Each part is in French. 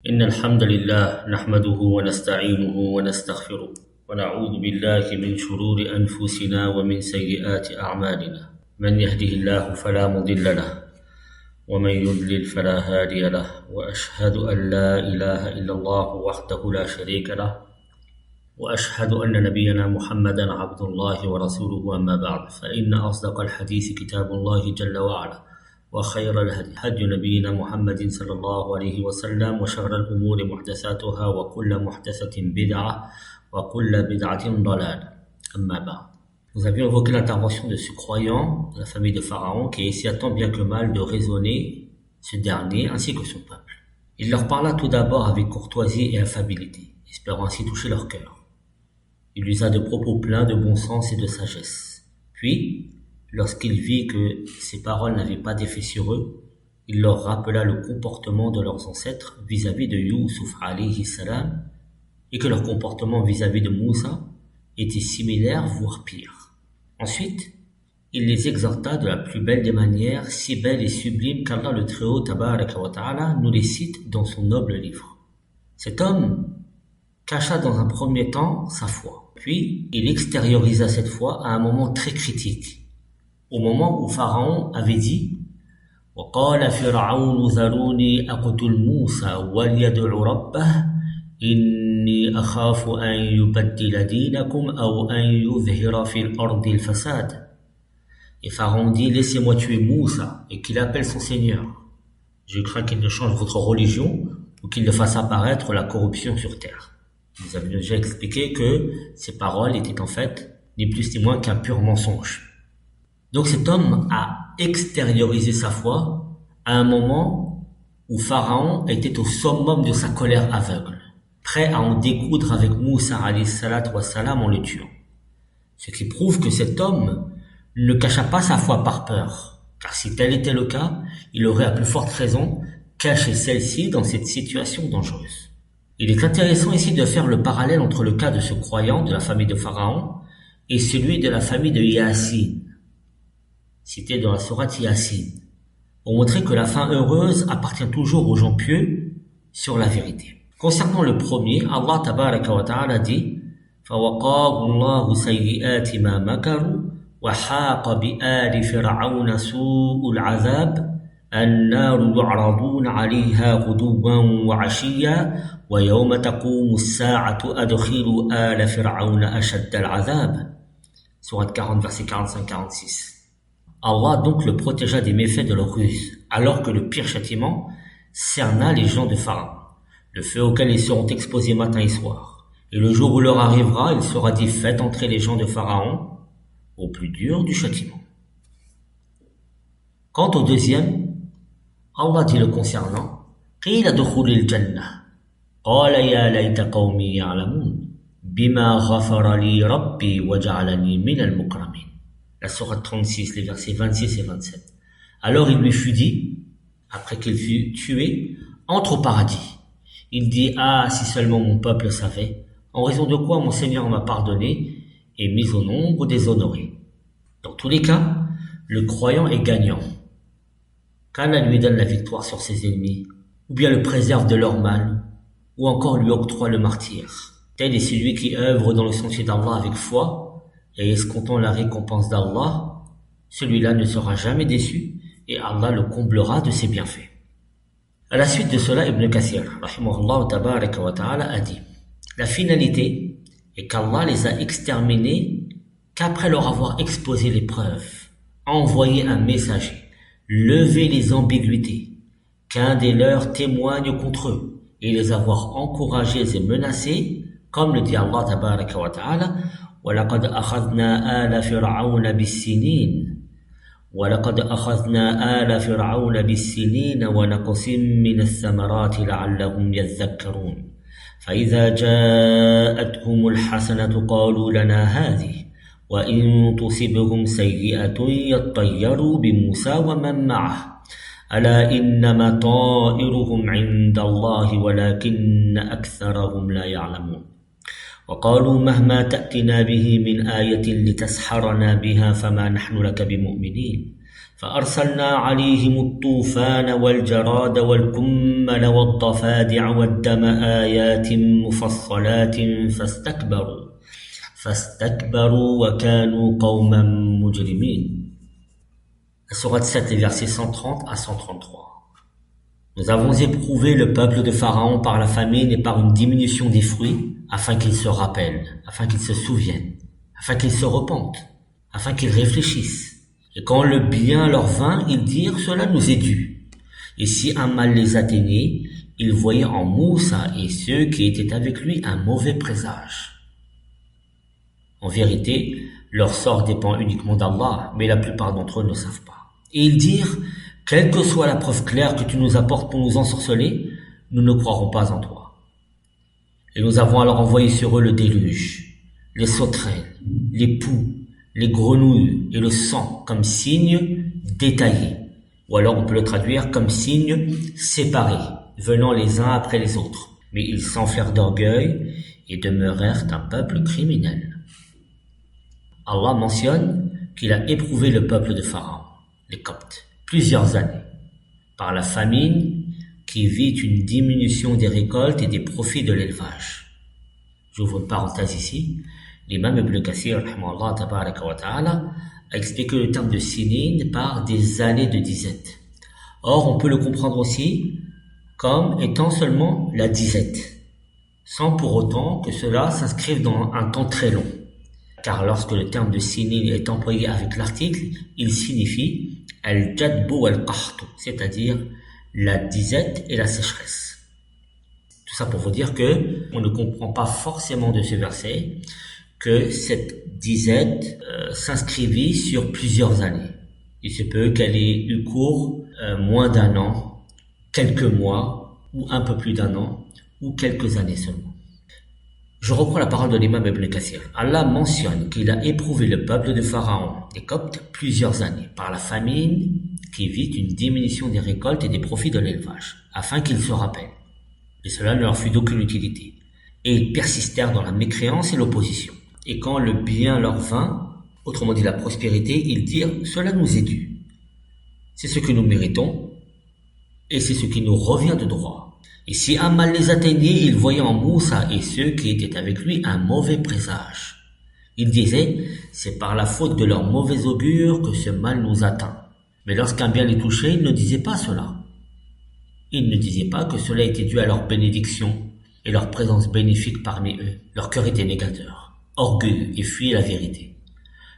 إن الحمد لله نحمده ونستعينه ونستغفره ونعوذ بالله من شرور أنفسنا ومن سيئات أعمالنا من يهده الله فلا مضل له ومن يضلل فلا هادي له وأشهد أن لا إله إلا الله وحده لا شريك له وأشهد أن نبينا محمدا عبد الله ورسوله أما بعد فإن أصدق الحديث كتاب الله جل وعلا وخير الهدي هدي نبينا محمد صلى الله عليه وسلم وشر الأمور محدثاتها وكل محدثة بدعة وكل بدعة ضلالة أما بعد. Nous avions évoqué l'intervention de ce croyant de la famille de Pharaon qui essaya tant bien que mal de raisonner ce dernier ainsi que son peuple. Il leur parla tout d'abord avec courtoisie et affabilité, espérant ainsi toucher leur cœur. Il usa de propos pleins de bon sens et de sagesse. Puis, lorsqu'il vit que ses paroles n'avaient pas d'effet sur eux, il leur rappela le comportement de leurs ancêtres vis-à-vis de Youssouf alayhi salam et que leur comportement vis-à-vis de Moussa était similaire, voire pire. Ensuite, il les exhorta de la plus belle des manières, si belle et sublime qu'Allah le Très-Haut Tabaraka wa Ta'ala nous les cite dans son noble livre. Cet homme cacha dans un premier temps sa foi, puis il extériorisa cette foi à un moment très critique. Au moment où Pharaon avait dit وَقَالَ فِرْعَوْنُ ذَرُونِي أَقْتُلْ مُوسَى وَلْيَدْعُ رَبَّهُ إِنِّي أَخَافُ أَنْ يُبَدِّلَ دِينَكُمْ أَوْ أَنْ يُظْهِرَ فِي الْأَرْضِ الْفَسَادَ. Et Pharaon dit, laissez-moi tuer Moussa et qu'il appelle son Seigneur. Je crains qu'il ne change votre religion ou qu'il ne fasse apparaître la corruption sur terre. Nous avions déjà expliqué que ces paroles étaient en fait ni plus ni moins qu'un pur mensonge. Donc cet homme a extériorisé sa foi à un moment où Pharaon était au summum de sa colère aveugle, prêt à en découdre avec Moussa alayhi salatu wassalam en le tuant. Ce qui prouve que cet homme ne cacha pas sa foi par peur, car si tel était le cas, il aurait à plus forte raison caché celle-ci dans cette situation dangereuse. Il est intéressant ici de faire le parallèle entre le cas de ce croyant de la famille de Pharaon et celui de la famille de Yasin, cité dans la sourate Yasin, pour montrer que la fin heureuse appartient toujours aux gens pieux sur la vérité. Concernant le premier, Allah tabaraka wa ta'ala dit فَوَقَاهُ اللَّهُ سَيِّئَاتِ مَا مَكَرُوا وَحَاقَ بِآلِ فِرْعَوْنَ سُوءُ الْعَذَابِ النَّارُ يُعْرَضُونَ عَلَيْهَا غُدُوًّا وَعَشِيًّا وَيَوْمَ تَقُومُ السَّاعَةُ أَدْخِلُوا آلَ فِرْعَوْنَ أَشَدَّ الْعَذَابِ. Sourate 40, verset 45-46. Allah donc le protégea des méfaits de leur ruse, alors que le pire châtiment cerna les gens de Pharaon, le feu auquel ils seront exposés matin et soir. Et le jour où l'heure arrivera, il sera dit faites entrer les gens de Pharaon au plus dur du châtiment. Quant au deuxième, Allah dit le concernant قِيلَ دُخُولِ الْجَنَّةِ قَالَ يَا لَيْتَ قَوْمِي يَعْلَمُونَ بِمَا غَفَرَ لِي رَبِّي وَجَعَلَنِي مِنَ الْمُكْرَمِينَ. La sourate 36, les versets 26 et 27. Alors il lui fut dit, après qu'il fut tué, entre au paradis. Il dit, ah, si seulement mon peuple savait, en raison de quoi mon Seigneur m'a pardonné et mis au nombre des honorés. Dans tous les cas, le croyant est gagnant. Qu'Allah lui donne la victoire sur ses ennemis, ou bien le préserve de leur mal, ou encore lui octroie le martyre. Tel est celui qui œuvre dans le sentier d'Allah avec foi, et escomptant la récompense d'Allah, celui-là ne sera jamais déçu et Allah le comblera de ses bienfaits. À la suite de cela, Ibn Kathir, rahimahullah tabaraka wa ta'ala, a dit la finalité est qu'Allah les a exterminés qu'après leur avoir exposé les preuves, envoyé un messager, levé les ambiguïtés, qu'un des leurs témoigne contre eux et les avoir encouragés et menacés, comme le dit Allah tabaraka wa ta'ala وَلَقَدْ أَخَذْنَا آلَ فِرْعَوْنَ بِالسِّنِينَ وَنَقْصٍ مِّنَ الثَّمَرَاتِ لَعَلَّهُمْ يَذَّكَّرُونَ فَإِذَا جَاءَتْهُمُ الْحَسَنَةُ قَالُوا لَنَا هَٰذِهِ وَإِن تُصِبْهُمْ سَيِّئَةٌ يَطَّيَّرُوا بِمُوسَىٰ وَمَن مَّعَهُ أَلَا إِنَّمَا طَائِرُهُمْ عِندَ اللَّهِ وَلَٰكِنَّ أَكْثَرَهُمْ لَا يَعْلَمُونَ وقالوا مهما تأتنا به من آية لتسحرنا بها فما نحن لك بمؤمنين فأرسلنا عليهم الطوفان والجراد والكمل والضفادع والدم آيات مفصلات فاستكبروا وكانوا قوما مجرمين. La sourate 7, les versets 130 à 133. Nous avons éprouvé le peuple de Pharaon par la famine et par une diminution des fruits, afin qu'ils se rappellent, afin qu'ils se souviennent, afin qu'ils se repentent, afin qu'ils réfléchissent. Et quand le bien leur vint, ils dirent « Cela nous est dû ». Et si un mal les atteignait, ils voyaient en Moussa et ceux qui étaient avec lui un mauvais présage. En vérité, leur sort dépend uniquement d'Allah, mais la plupart d'entre eux ne savent pas. Et ils dirent « Quelle que soit la preuve claire que tu nous apportes pour nous ensorceler, nous ne croirons pas en toi. » Et nous avons alors envoyé sur eux le déluge, les sauterelles, les poux, les grenouilles et le sang comme signes détaillés. Ou alors on peut le traduire comme signes séparés, venant les uns après les autres. Mais ils s'enflèrent d'orgueil et demeurèrent un peuple criminel. Allah mentionne qu'il a éprouvé le peuple de Pharaon, les Coptes, plusieurs années, par la famine qui vit une diminution des récoltes et des profits de l'élevage. J'ouvre une parenthèse ici. L'imam Ibn Kathir, a expliqué le terme de sinin par des années de disette. Or, on peut le comprendre aussi comme étant seulement la disette, sans pour autant que cela s'inscrive dans un temps très long. Car lorsque le terme de sinin est employé avec l'article, il signifie al-jadbu wal-qahtu, c'est-à-dire la disette et la sécheresse. Tout ça pour vous dire que on ne comprend pas forcément de ce verset que cette disette s'inscrivit sur plusieurs années. Il se peut qu'elle ait eu cours moins d'un an, quelques mois, ou un peu plus d'un an, ou quelques années seulement. Je reprends la parole de l'imam Ibn Kathir. Allah mentionne qu'il a éprouvé le peuple de Pharaon, des Coptes, plusieurs années, par la famine qui vit une diminution des récoltes et des profits de l'élevage, afin qu'ils se rappellent. Et cela ne leur fut d'aucune utilité. Et ils persistèrent dans la mécréance et l'opposition. Et quand le bien leur vint, autrement dit la prospérité, ils dirent « Cela nous est dû. C'est ce que nous méritons, et c'est ce qui nous revient de droit. » Et si un mal les atteignait, ils voyaient en Moussa et ceux qui étaient avec lui un mauvais présage. Ils disaient « C'est par la faute de leur mauvais augure que ce mal nous atteint. » Mais lorsqu'un bien les touchait, ils ne disaient pas cela. Ils ne disaient pas que cela était dû à leur bénédiction et leur présence bénéfique parmi eux. Leur cœur était négateur, orgueilleux et fuyait la vérité.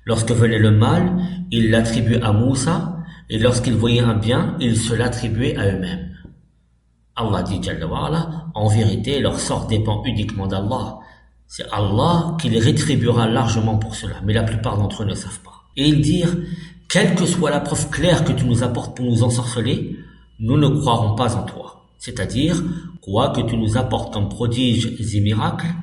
Lorsque venait le mal, ils l'attribuaient à Moussa, et lorsqu'ils voyaient un bien, ils se l'attribuaient à eux-mêmes. Allah dit Jalla wa Ala, en vérité, leur sort dépend uniquement d'Allah. C'est Allah qui les rétribuera largement pour cela, mais la plupart d'entre eux ne savent pas. Et ils dirent, quelle que soit la preuve claire que tu nous apportes pour nous ensorceler, nous ne croirons pas en toi. C'est-à-dire, quoi que tu nous apportes comme prodiges et miracles,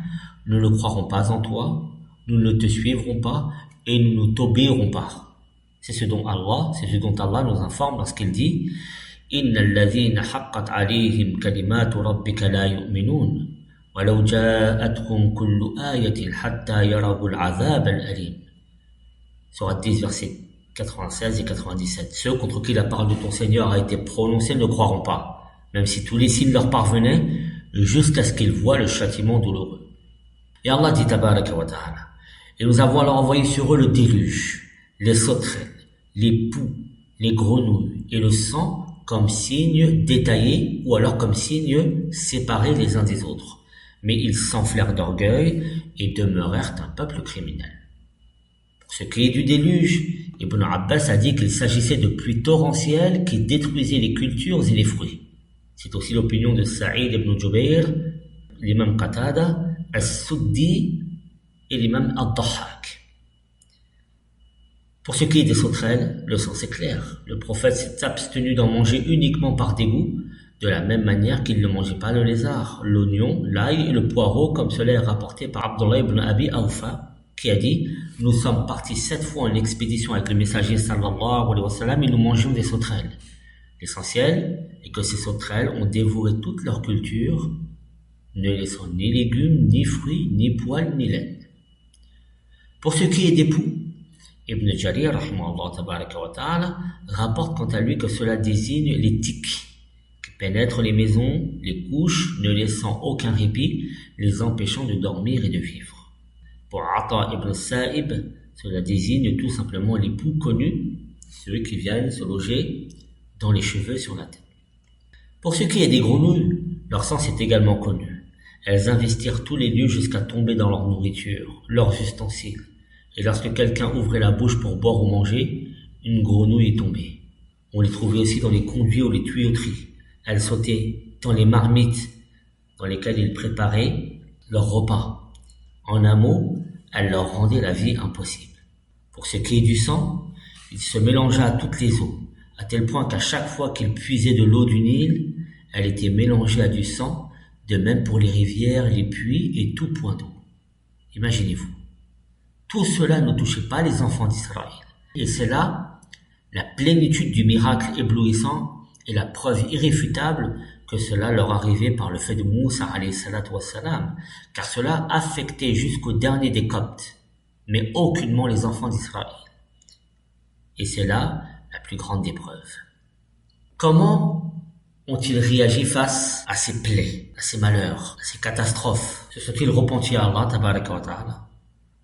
nous ne croirons pas en toi, nous ne te suivrons pas et nous ne t'obéirons pas. C'est ce dont Allah nous informe lorsqu'il dit إن الذين حقت عليهم كلمات ربك لا يؤمنون ولو جاءتهم كل آية حتى يروا العذاب الأليم. Sourate 10, versets 96 et 97. Ceux contre qui la parole de ton Seigneur a été prononcée ne croiront pas, même si tous les signes leur parvenaient, jusqu'à ce qu'ils voient le châtiment douloureux. Et Allah dit tabaraka wa ta'ala, et nous avons alors envoyé sur eux le déluge, les sauterelles, les poux, les grenouilles et le sang comme signes détaillés ou alors comme signes séparés les uns des autres. Mais ils s'enflèrent d'orgueil et demeurèrent un peuple criminel. Pour ce qui est du déluge, Ibn Abbas a dit qu'il s'agissait de pluies torrentielles qui détruisaient les cultures et les fruits. C'est aussi l'opinion de Saïd ibn Jubayr, l'imam Qatada, As-Suddi et l'imam Ad-Dahhak. Pour ce qui est des sauterelles, le sens est clair. Le prophète s'est abstenu d'en manger uniquement par dégoût, de la même manière qu'il ne mangeait pas le lézard, l'oignon, l'ail et le poireau, comme cela est rapporté par Abdullah ibn Abi Awfa, qui a dit « Nous sommes partis 7 fois en expédition avec le messager sallallahu alayhi wa sallam et nous mangions des sauterelles. L'essentiel est que ces sauterelles ont dévoré toute leur culture, ne laissant ni légumes, ni fruits, ni poils, ni laine. Pour ce qui est des poux, Ibn Jarir, rahimahullah tabaraka wa ta'ala, rapporte quant à lui que cela désigne les tiques qui pénètrent les maisons, les couches, ne laissant aucun répit, les empêchant de dormir et de vivre. Pour Ata ibn Sa'ib, cela désigne tout simplement les poux connus, ceux qui viennent se loger dans les cheveux sur la tête. Pour ce qui est des grenouilles, leur sens est également connu. Elles investirent tous les lieux jusqu'à tomber dans leur nourriture, leurs ustensiles. Et lorsque quelqu'un ouvrait la bouche pour boire ou manger, une grenouille est tombée. On les trouvait aussi dans les conduits ou les tuyauteries. Elles sautaient dans les marmites dans lesquelles ils préparaient leur repas. En un mot, elles leur rendaient la vie impossible. Pour ce qui est du sang, il se mélangea à toutes les eaux, à tel point qu'à chaque fois qu'ils puisaient de l'eau du Nil, elle était mélangée à du sang, de même pour les rivières, les puits et tout point d'eau. Imaginez-vous. Tout cela ne touchait pas les enfants d'Israël. Et c'est là la plénitude du miracle éblouissant et la preuve irréfutable que cela leur arrivait par le fait de Moussa alayhi salatu wassalam, car cela affectait jusqu'au dernier des Coptes, mais aucunement les enfants d'Israël. Et c'est là la plus grande des preuves. Comment ont-ils réagi face à ces plaies, à ces malheurs, à ces catastrophes? Se sont-ils repentis à Allah tabaraka wa ta'ala?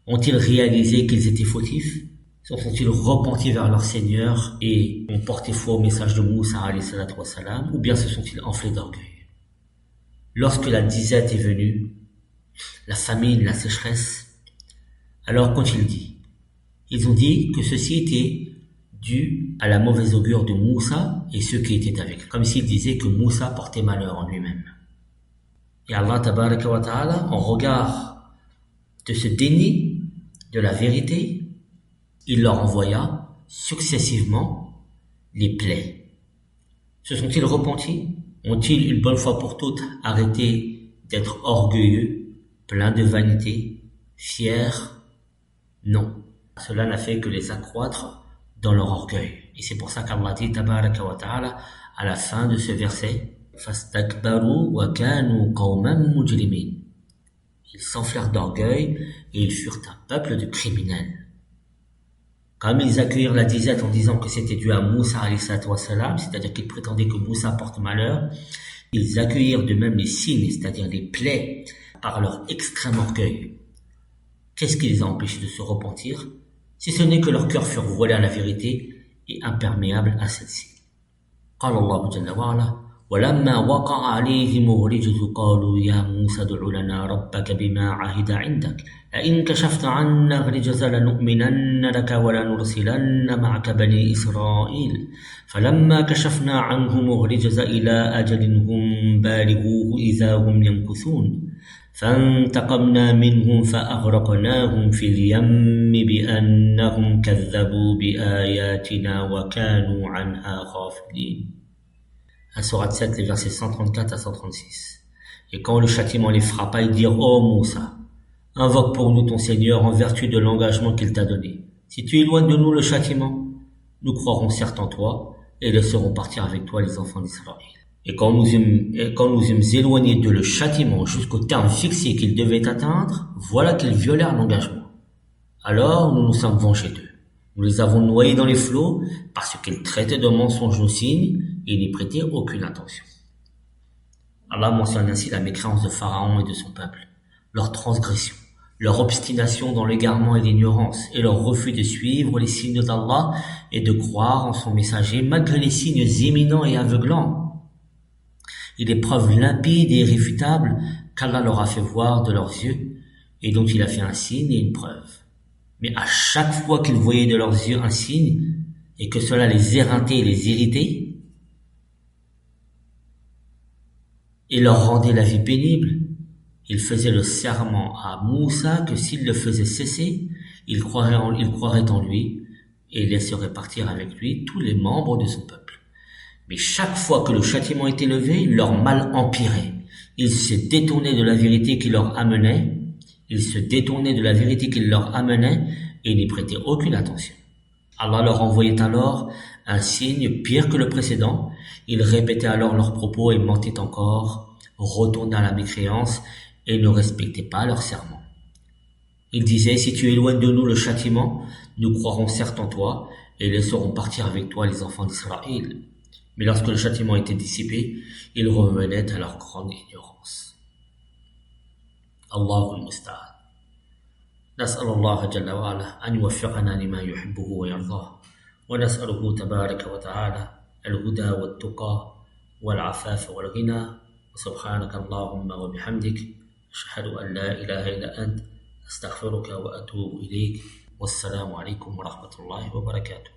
Ont-ils réalisé qu'ils étaient fautifs? Se sont-ils repentis vers leur Seigneur et ont porté foi au message de Moussa alayhi salatu wassalam, ou bien se sont-ils enflés d'orgueil? Lorsque la disette est venue, la famine, la sécheresse, alors qu'ont-ils dit? Ils ont dit que ceci était dû à la mauvaise augure de Moussa et ceux qui étaient avec lui, comme s'ils disaient que Moussa portait malheur en lui-même. Et Allah tabaraka wa ta'ala, en regard de ce déni de la vérité, il leur envoya successivement les plaies. Se sont-ils repentis? Ont-ils une bonne fois pour toutes arrêté d'être orgueilleux, pleins de vanité, fiers? Non. Cela n'a fait que les accroître dans leur orgueil. Et c'est pour ça qu'Allah dit tabaraka wa ta'ala à la fin de ce verset, fastakbaru wa kanu qawman mujrimin. Ils s'enflèrent d'orgueil et ils furent un peuple de criminels. Comme ils accueillirent la disette en disant que c'était dû à Moussa alayhi salatu wassalam, c'est-à-dire qu'ils prétendaient que Moussa porte malheur, ils accueillirent de même les signes, c'est-à-dire les plaies, par leur extrême orgueil. Qu'est-ce qui les a empêchés de se repentir, si ce n'est que leurs cœurs furent voilés à la vérité et imperméables à celle-ci. قال الله جل وعلا ولما وقع عليهم الرجز قالوا يا موسى ادع لنا ربك بما عهد عندك لئن كشفت عنا الرجز لنؤمنن لك ولنرسلن معك بني إسرائيل فلما كشفنا عنهم الرجز إلى أجل هم بالغوه إذا هم ينكثون فانتقمنا منهم فأغرقناهم في اليم بأنهم كذبوا بآياتنا وكانوا عنها غافلين. À Sourate 7, les versets 134 à 136. Et quand le châtiment les frappa, ils dirent: Ô Moussa, invoque pour nous ton Seigneur en vertu de l'engagement qu'il t'a donné. Si tu éloignes de nous le châtiment, nous croirons certes en toi et laisserons partir avec toi les enfants d'Israël. Et quand nous eûmes éloignés de le châtiment jusqu'au terme fixé qu'ils devaient atteindre, voilà qu'ils violèrent l'engagement. Alors nous nous sommes vengés d'eux. Nous les avons noyés dans les flots parce qu'ils traitaient de mensonges nos signes et n'y prêtaient aucune attention. Allah mentionne ainsi la mécréance de Pharaon et de son peuple, leur transgression, leur obstination dans l'égarement et l'ignorance, et leur refus de suivre les signes d'Allah et de croire en son messager malgré les signes imminents et aveuglants, et les preuves limpides et irréfutables qu'Allah leur a fait voir de leurs yeux et dont il a fait un signe et une preuve. Mais à chaque fois qu'ils voyaient de leurs yeux un signe et que cela les éreintait et les irritait, et leur rendait la vie pénible, ils faisaient le serment à Moussa que s'il le faisait cesser, ils croiraient en lui et laisseraient partir avec lui tous les membres de son peuple. Mais chaque fois que le châtiment était levé, leur mal empirait. Ils se détournaient de la vérité qu'il leur amenait, et n'y prêtaient aucune attention. Allah leur envoyait alors un signe pire que le précédent. Ils répétaient alors leurs propos et mentaient encore, retournaient à la mécréance et ne respectaient pas leur serment. Ils disaient: si tu éloignes de nous le châtiment, Nous croirons certes en toi et laisserons partir avec toi les enfants d'Israël. Mais lorsque le châtiment était dissipé, ils revenaient à leur grande ignorance. Allahu al-Musta'an. نسأل الله جل وعلا أن يوفقنا لما يحبه ويرضاه ونسأله تبارك وتعالى الهدى والتقى والعفاف والغنى وسبحانك اللهم وبحمدك أشهد أن لا إله إلا أنت أستغفرك وأتوب إليك والسلام عليكم ورحمة الله وبركاته